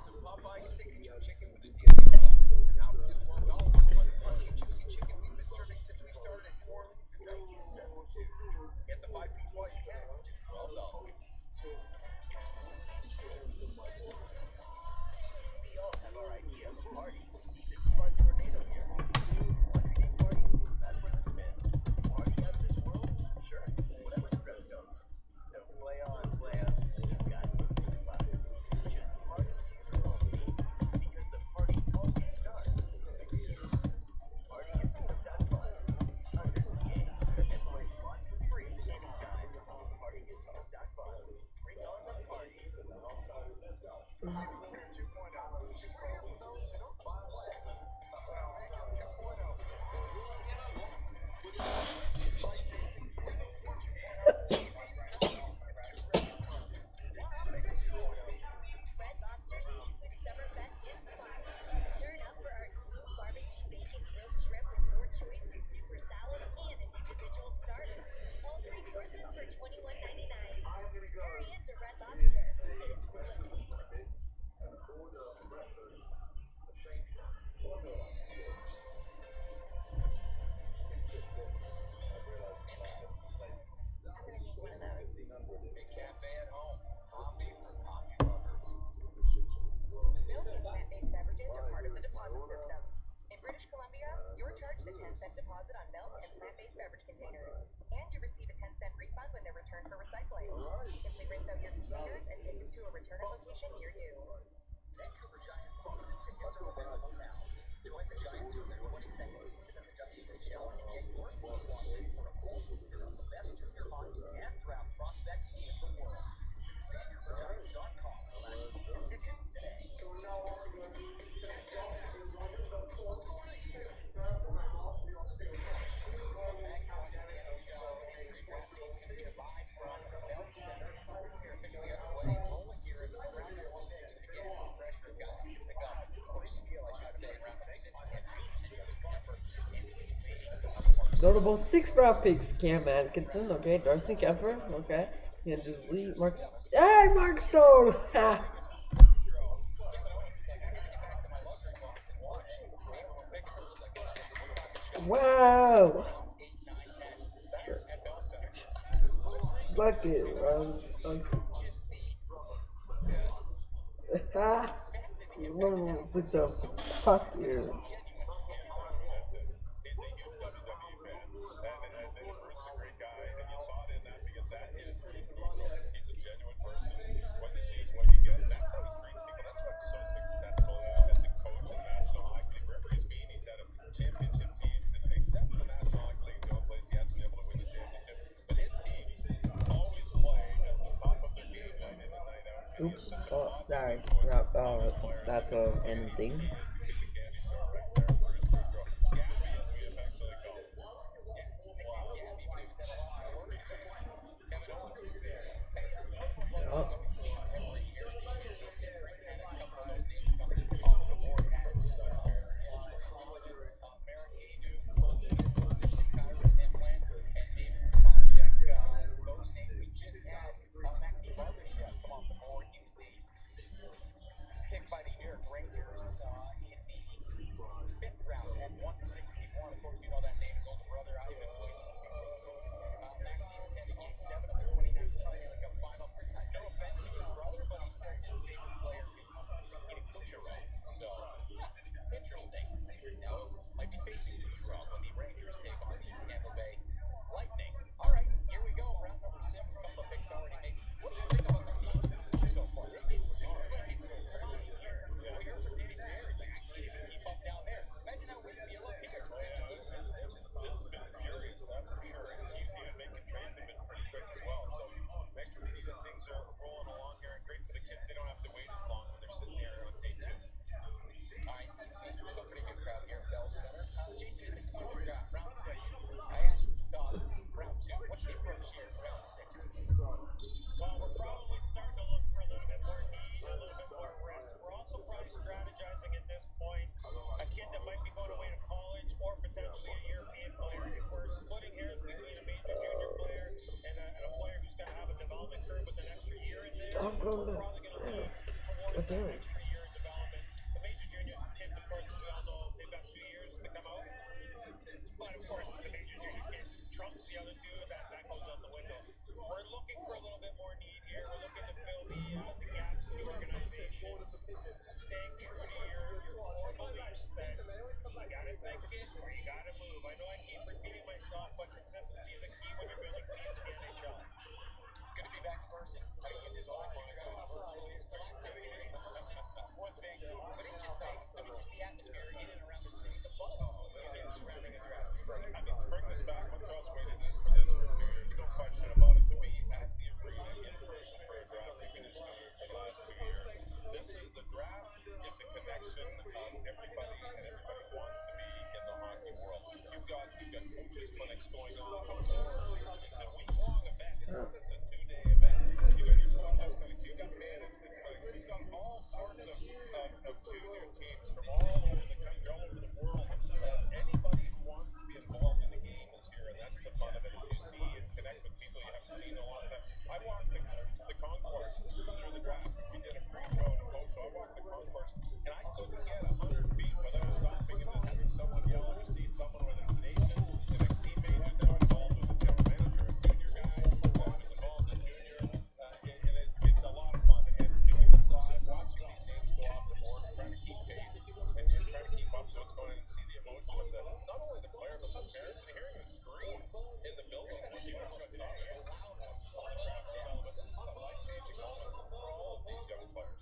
Notable 6th-round picks: Cam Atkinson, okay. Darcy Kemper, okay. Andrews Lee, Hey, Mark Stone! Wow! Suck it, bro. You know, sit down. Fuck you. Oops. Oh, sorry. No, that's a ending. Oh. going back fast. God damn. The major junior kids, of course, we all know they've got 2 years to come out. But of course, the major junior kids trumps the other two. That goes out the window. We're looking for a little bit more need here. We're looking to fill the gaps in the organization. Staying true to your core beliefs that you gotta think it or you gotta move. I know I keep repeating myself, but consistency is a key when you're building teams in the NHL. Good to be back in person. How you get this all my God. Was Vancouver, but it's just nice. I mean, just the atmosphere in and around the city, the buzz surrounding the draft. I mean, to bring this back, Montreal's waited for this for 2 years. No question about it. To be at the arena in person for a draft, they've been in New York for the last 2 years. This is the draft. It's a connection of everybody, and everybody wants to be in the hockey world. You've got coaches clinics going on before. It's a week-long event. It's not just a 2-day event. You got your coaches clinics. You've got management clinics. You've got all sorts of junior teams from all over the country, all over the world. Anybody who wants to be involved in the game is here, and that's the fun of it. Is you see and connect with people you haven't seen in a long time. I walked the concourse through the draft. We did a pre-show and a post-show. I walked the concourse, and I couldn't get 100 feet without stopping and just having someone yell at me, see someone with a nation, and a teammate who's now involved with the general manager, a junior guy who's involved in junior, and it's a lot of fun. And doing this live, watching these names go off the board, trying to keep pace, and trying to keep up to what's going on and see the emotion of not only the player but the parents, and hearing the scream in the building when you were talking about the draft development. This is a life-changing moment for all of these young players,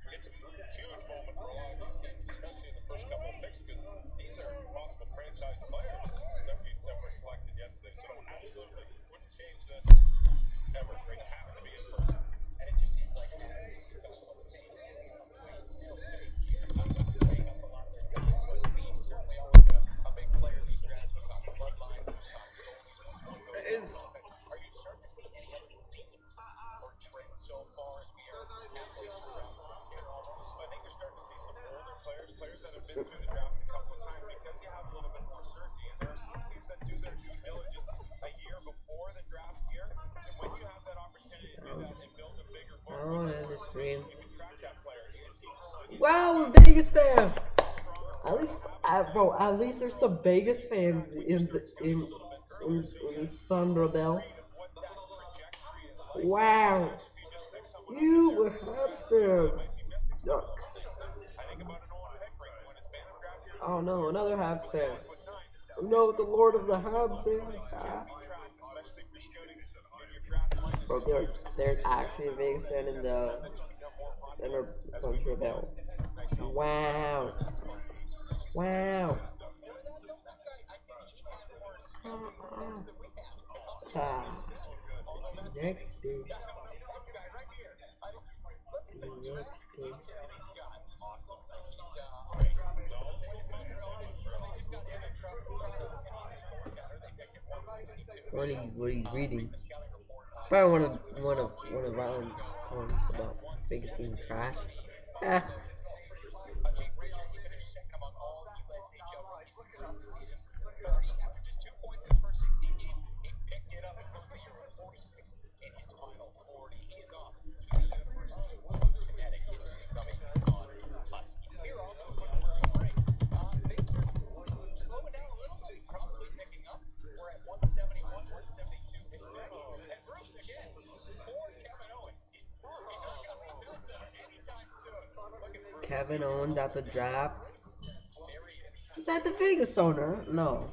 and it's a huge moment for a lot of these teams, especially in the first couple of picks, because these are possible franchise players that were selected yesterday. So absolutely wouldn't change this ever. It has to be in person. And it just seems like as successful as the team is, still stays paying up a lot of their guys. But Speed certainly always a big player in these drafts. We talk bloodlines, we talk goalies. Are you starting to see any other themes or trends so far as we are halfway through round 6 here almost? I think you're starting to see some older players that have been through the draft a couple of times because you have a little bit more certainty. And there are some teams that do their due diligence a year before the draft year. And when you have that opportunity to do that and build a bigger book, I don't want to end the stream. you can track that player. Is he growing? Wow, we're Vegas fan. At least there's some Vegas fans in Thunderbell. Wow, you were hamster. Yuck. Oh no, another hamster. No, it's a Lord of the Hamsters. Bro, there's actually a Vegas fan in the Central Bell. Wow. Wow. Next big. What are you reading? Probably one of Ron's poems about Vegas being trash. Kevin Owens at the draft. Is that the Vegas owner? No.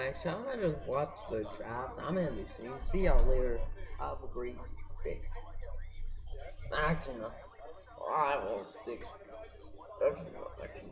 Actually, I'm gonna just watch the draft. I'm in the stream. See y'all later. Have a great day. Actually, no. I won't stick. That's not actually.